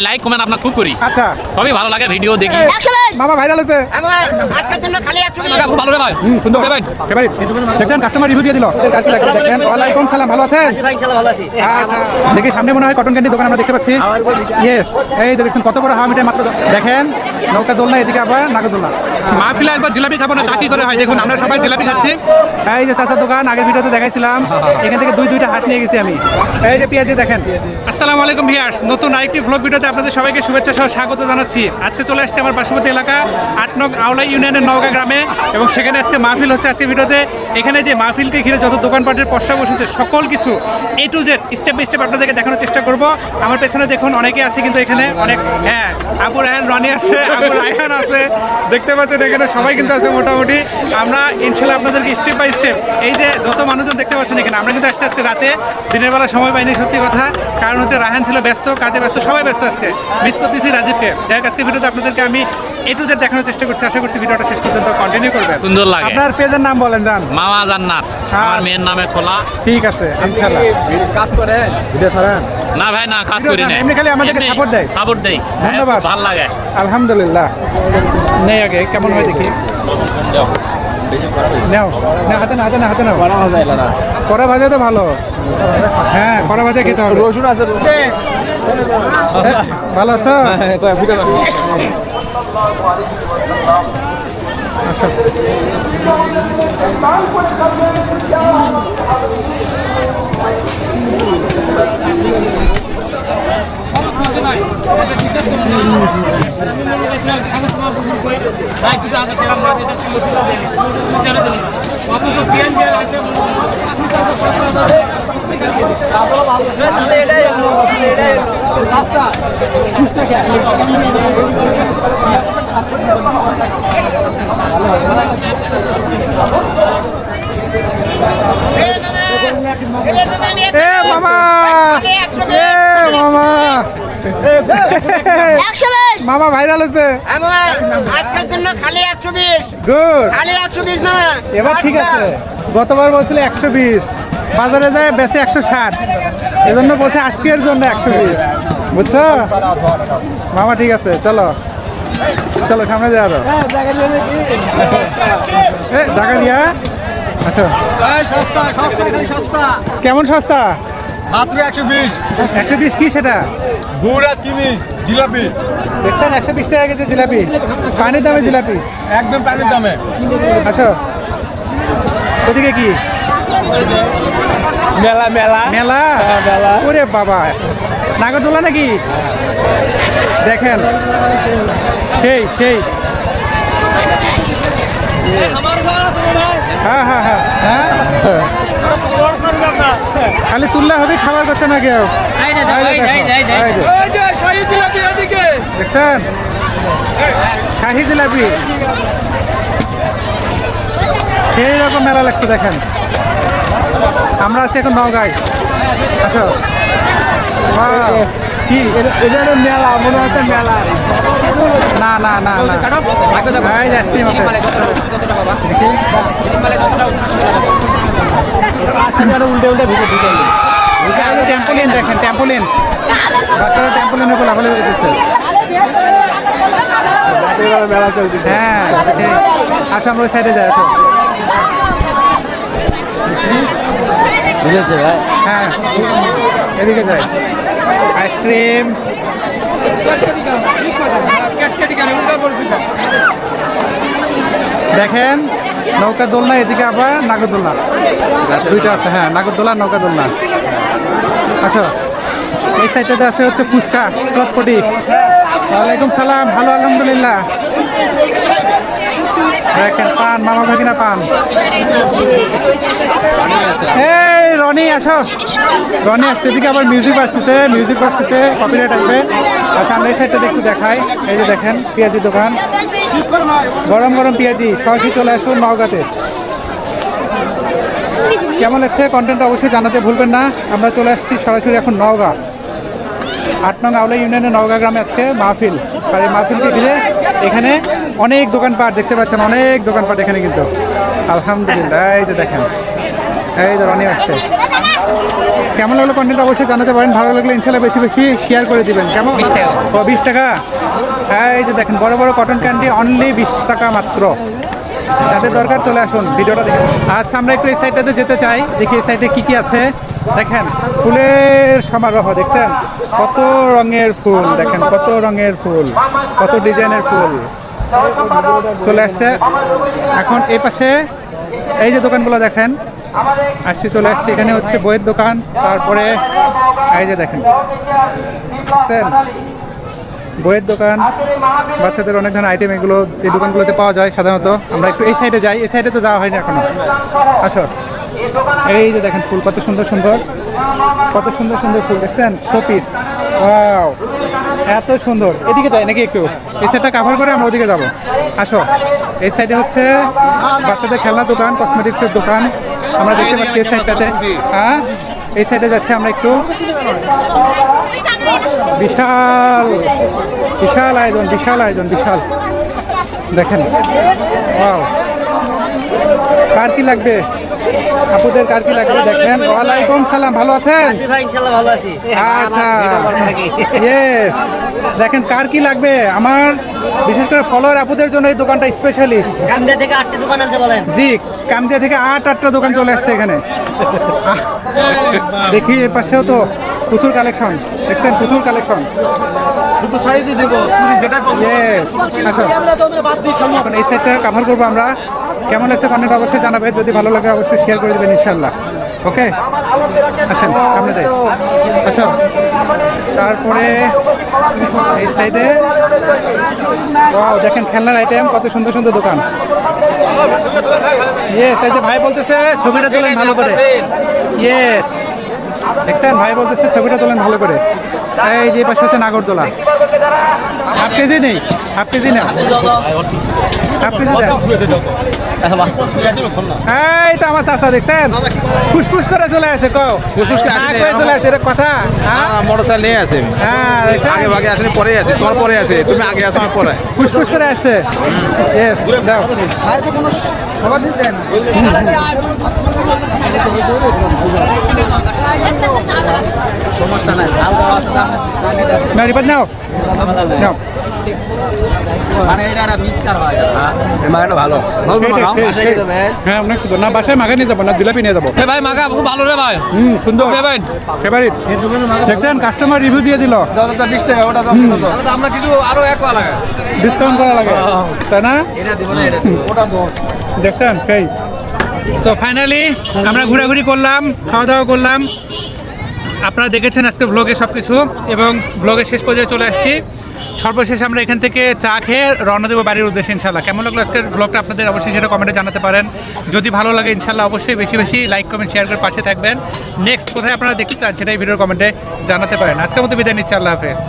Like comment আপনার খুব করি। আচ্ছা, সবই ভালো লাগে, ভিডিও দেখি। মামা ভাইরাল হয়েছে। আজকের জন্য খালি 100 খুব ভালো রে ভাই। সুন্দর ফেভারিট। দেখছেন কাস্টমার রিভিউ দিয়ে দিল। দেখেন ওয়ালাইকুম সালাম, ভালো আছেন? ভাই ইনশাআল্লাহ ভালো আছি। আচ্ছা, দেখি সামনে মনে হয় কটন ক্যান্ডি দোকান আমরা দেখতে পাচ্ছি। ইয়েস, এই যে দেখছেন কত বড় হাওয়া মিঠাই মাত্র। দেখেন নৌকা দোলনা, এদিকে আবার নাগরদোলনা। মাহফিলে একবার জিলাপি খাবো না, তা কি করে হয়? দেখুন আমরা সবাই জিলাপি খাচ্ছি। এই যে চাচার দোকান, আগের ভিডিওতে দেখাইছিলাম। এখান থেকে দুইটা হাঁস নিয়ে গেছি আমি। এই যে পেঁয়াজি দেখেন। আসসালামু আলাইকুম ভিউয়ার্স, নতুন আরেকটি ভ্লগ ভিডিওতে আপনাদের সবাইকে শুভেচ্ছা সহ স্বাগত জানাচ্ছি। আজকে চলে আসছে আমার পার্শ্ববর্তী এলাকা ৮ নং আওলা ইউনিয়নের নওগাঁ গ্রামে, এবং সেখানে আজকে মাহফিল হচ্ছে। আজকে ভিডিওতে এখানে যে মাহফিলকে ঘিরে যত দোকানপাটের পসরা বসেছে সকল কিছু A to Z step by step আপনাদেরকে দেখানোর চেষ্টা করব। আমার পেছনে দেখুন অনেকে আছে কিন্তু এখানে অনেক, হ্যাঁ, আবু রায়হান রনি আছে, আবু রায়হান আছে, দেখতে পাচ্ছেন এখানে সবাই কিন্তু আছে মোটামুটি। আমরা ইনশাল্লাহ আপনাদেরকে স্টেপ বাই স্টেপ এই যে যত মানুষজন দেখতে পাচ্ছেন এখানে, আমরা কিন্তু আসছি আজকে রাতে, দিনের বেলা সময় পাইনি সত্যি কথা, কারণ হচ্ছে রায়হান ছিল ব্যস্ত, কাজে ব্যস্ত, সবাই ব্যস্ত আজকে, মিস করতেছি রাজীবকে। যাই হোক, আজকে ভিডিওতে আপনাদেরকে আমি A to Z দেখানোর চেষ্টা করছি। আশা করছি ভিডিওটা শেষ পর্যন্ত কন্টিনিউ করবেন। সুন্দর লাগে। আপনার পেজের নাম বলেন জান। মামা জান্নাত, আমার মেয়ের নামে খোলা। ঠিক আছে, ইনশাআল্লাহ। কাজ করে ভিডিও ছাড়েন না ভাই, না কাজ করি না, এমনি খালি আমাদেরকে সাপোর্ট দেয়। সাপোর্ট দেয়, ধন্যবাদ। ভালো লাগে। আলহামদুলিল্লাহ। নেই আগে কেমন হয় দেখি। নাও না, হাতে না, হাতে না, হাতে নাও। কড়া ভাজা তো ভালো, হ্যাঁ কড়া ভাজা খেতে হবে। রসুন আছে ভালো আছো? আচ্ছা। এ মামা, এ মামা, মামা ভাইরাল হয়েছে। আজকের জন্য খালি 120, গুড, খালি 120 না। এবার ঠিক আছে। গতবার বলছিল 120, বাজারে যায় বেশি 160, এজন্য বলছে আজকের জন্য 120, বুঝছো মামা? ঠিক আছে, চলো চলো সামনে যাই আরো। জায়গা দিয়া আসো। কেমন সস্তা? মাত্র 120 120 কি সেটা? গুড় আর চিনি জিলাপি দেখছেন 120 টাকা গেছে জিলাপি, পানির দামে জিলাপি, একদম পানির দামে। আসো। ওদিকে কি মেলা মেলা মেলা? মেলা। ওরে বাবা, নাগরদোলা নাকি? দেখেন সেই সেই, হ্যাঁ হ্যাঁ হ্যাঁ হ্যাঁ, খালি তুললে হবে, খাবার করছে না কেউ। এই যে দেখছেন শাহী জিলাপি, সেই রকম মেলা লাগছে। দেখেন আমরা আছি এখন নওগাঁয়। আসো। কি মেলা মনে হচ্ছে মেলা। না না না না, আইসক্রিম আছে দেখি। উল্টে উল্টে ভিতরে ঢুকে ট্যাম্পোলিন দেখেন, ট্যাম্পোলিন, বাচ্চারা ট্যাম্পোলিনের উপর লাফালাফি করতেছে। মেলা চলতেছে। হ্যাঁ, আসো আমরা ওই সাইডে যাই। আসো। বুঝেছে ভাই? হ্যাঁ এদিকে যাই। আইসক্রিম, দেখেন নৌকা দোলনা, এদিকে আবার নাগরদোলনা, দুইটা আছে। হ্যাঁ, নাগরদোলা, নৌকা দোলনা। আসো। এই সাইডটাতে আছে হচ্ছে ফুচকা, চটপটি। ওয়ালাইকুম সালাম, ভালো আলহামদুলিল্লাহ। দেখেন পান, মামা ভাগিনা পান। এই রনি আসো, রনি আসছে। এদিকে আবার মিউজিক বাজতেছে, কপিরাইট আসবে। আচ্ছা, আমরা এই সাইডটা একটু দেখাই। এই যে দেখেন পেঁয়াজি দোকান, গরম গরম পেঁয়াজি, সরাসরি চলে আসুন নওগাঁতে। কেমন লাগছে কন্টেন্টটা অবশ্যই জানাতে ভুলবেন না। আমরা চলে আসছি সরাসরি এখন নওগাঁ ৮ নং আওলা ইউনিয়নের নওগাঁ গ্রামে আজকে মাহফিল। আর এই মাহফিলকে ঘিরে এখানে অনেক দোকানপাট দেখতে পাচ্ছেন, অনেক দোকানপাট এখানে কিন্তু। আলহামদুলিল্লাহ। এই যে দেখেন, এই যে রনি আসছে। কেমন লাগলো কন্টেন্ট অবশ্যই জানাতে পারেন। ভালো লাগলে ইনশাল্লাহ বেশি বেশি শেয়ার করে দিবেন। কেমন 20 টাকা। ও 20 টাকা। হ্যাঁ, এই যে দেখেন বড় বড় কটন ক্যান্ডি অনলি 20 টাকা মাত্র। যাদের দরকার চলে আসুন, ভিডিওটা দেখেন। আচ্ছা, আমরা একটু এই সাইডটাতে যেতে চাই, দেখি এই সাইডে কি কি আছে। দেখেন ফুলের সমারোহ, দেখছেন কত রঙের ফুল, দেখেন কত রঙের ফুল, কত ডিজাইনের ফুল চলে আসছে। এখন এই পাশে এই যে দোকানগুলো দেখেন চলে আসছে, এখানে হচ্ছে বইয়ের দোকান। তারপরে এই যে দেখেন বইয়ের দোকান, বাচ্চাদের অনেক ধরনের আইটেম এগুলো এই দোকানগুলোতে পাওয়া যায় সাধারণত। আমরা একটু এই সাইডে যাই, এই সাইডে তো যাওয়া হয়নি এখনো। আসো, এই যে দেখেন ফুল কত সুন্দর সুন্দর, কত সুন্দর সুন্দর ফুল দেখছেন, শোপিস। ওয়াও, এত সুন্দর। এদিকে যাই নাকি একটু, এই সাইডটা কাভার করে আমরা ওদিকে যাবো। আসো, এই সাইডে হচ্ছে বাচ্চাদের খেলনা দোকান, কসমেটিক্সের দোকান আমরা দেখতে পাচ্ছি এই সাইডটাতে। হ্যাঁ, এই সাইডে যাচ্ছে আমরা একটু। বিশাল বিশাল আয়োজন, বিশাল আয়োজন, বিশাল। দেখেন ওয়াও, কার কি লাগবে আপুদের, কার কি লাগবে দেখেন। ওয়ালাইকুম সালাম, ভালো আছেন? ভাই ইনশাল্লাহ ভালো আছি। আচ্ছা, ইয়েস, দেখেন কার কি লাগবে। আমার বিশেষ করে ফলোয়ার আপুদের জন্য এই দোকানটা স্পেশালি। কামদিয়া থেকে 8টি দোকান আছে বলেন। জি, কামদিয়া থেকে 8টা দোকান চলে আসছে এখানে। দেখি এর পাশেও তো প্রচুর কালেকশন, দেখছেন প্রচুর কালেকশন। দুটো সাইজই দেব, চুরি যেটা Yes, আসো। এখন এই সাইডটা কভার করবো আমরা। কেমন লাগছে কন্টেন্ট অবশ্যই জানাবে, যদি ভালো লাগে অবশ্যই শেয়ার করে দেবেন ইনশাল্লাহ। ওকে, আসেন সামনে যাই। আসো, তারপরে এই সাইডে ওয়াও, দেখেন খেলনার আইটেম, কত সুন্দর সুন্দর দোকান। ইয়েস, এই যে ভাই বলতেছে ছবিটা তোলেন ভালো করে। ইয়েস, দেখছেন ভাই বলতেছে ছবিটা তোলেন ভালো করে। এই যে পাশে হচ্ছে নাগরদোলা। হাফ কেজি নেই, হাফ কেজি না, হাফ কেজি দেন। এই তো আমার চাচা, দেখছেন ফুসফুস করে চলে আসে। চলে আসে, এটা কথা। মোটরসাইকেল নিয়ে আসে, হ্যাঁ, আগে ভাগে আসেনি, পরে আছে, তোমার পরে আছে, তুমি আগে আসো আমার পরে। ফুসফুস করে আসছে। ইয়েস, দাও। ভাই তো কোনো সবার দিতে যায় না। সমস্যা নাই, নাও রিপাত, নাও নাও। মানে এটা একটা মিক্সার হয়। মাগাটা ভালো। হ্যাঁ, অনেক সুন্দর। না বাসায় মাখা নিয়ে যাবো, না জিলাপি নিয়ে যাবো। ভাই মাগা খুব ভালো রে ভাই, সুন্দর, ফেভারিট। ফেভারিট। এই দোকানে মাগা দেখছেন কাস্টমার রিভিউ দিয়ে দিল, 20 টাকা, ওটা 10 টাকা। আমরা কিছু আরো এক লাগে। ডিসকাউন্ট করা লাগে, তাই না? এটা দিব না, এটা দিব। ওটা 10। দেখছেন সেই। তো ফাইনালি আমরা ঘোরাঘুরি করলাম, খাওয়া দাওয়া করলাম। আপনারা দেখেছেন আজকে ব্লগে সব কিছু, এবং ব্লগের শেষ পর্যায়ে চলে আসছি। সর্বশেষ আমরা এখান থেকে চা খেয়ে রওনা দেবো বাড়ির উদ্দেশ্যে ইনশাল্লাহ। কেমন লাগলো আজকের ব্লগটা আপনাদের অবশ্যই সেটা কমেন্টে জানাতে পারেন। যদি ভালো লাগে ইনশাল্লাহ অবশ্যই বেশি বেশি লাইক কমেন্ট শেয়ার করে পাশে থাকবেন। নেক্সট কোথায় আপনারা দেখতে চান সেটাই ভিডিওর কমেন্টে জানাতে পারেন। আজকের মতো বিদায় নিচ্ছি, আল্লাহ হাফেজ।